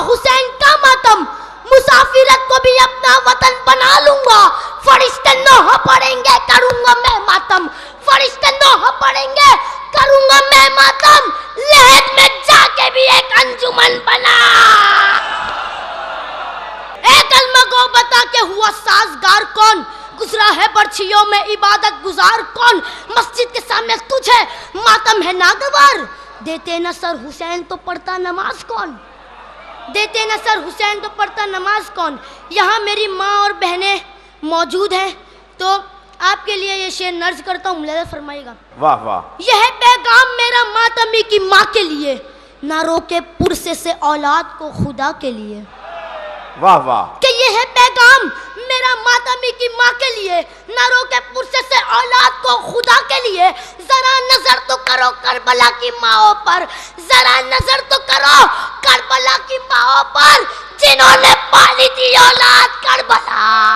حسین کا ماتم، مسافرت کو بھی اپنا وطن بنا لوں گا، فرشتے نوحہ پڑھیں گے کروں گا میں ماتم، فرشتے نوحہ پڑھیں گے کروں گا میں ماتم، لحد میں جا کے بھی ایک انجمن بنا۔ اے کلمہ گو بتا کہ ہوا سازگار کون، گزرا ہے برچھیوں میں عبادت گزار کون، مسجد کے سامنے تجھے ماتم ہے ناگوار، دیتے نہ سر حسین تو پڑھتا نماز کون، دیتے نہ سر حسین تو پڑھتا نماز کون۔ یہاں میری ماں اور بہنیں موجود ہیں تو آپ کے لیے یہ شعر نرز کرتا ہوں، ملاحظہ فرمائیے گا۔ واہ واہ۔ یہ ہے پیغام میرا ماتمی کی ماں کے لیے، نہ روکے پرسے سے اولاد کو خدا کے لیے۔ واہ واہ۔ کہ یہ ہے پیغام میرا ماتمی کی ماں کے لیے، نہ روکے پرسے سے اولاد کو خدا کے لیے۔ ذرا نظر تو کرو کربلا کی ماؤں پر، ذرا نظر تو کرو کربلا کی ماؤں پر، جنہوں نے پالی تھی اولاد کربلا۔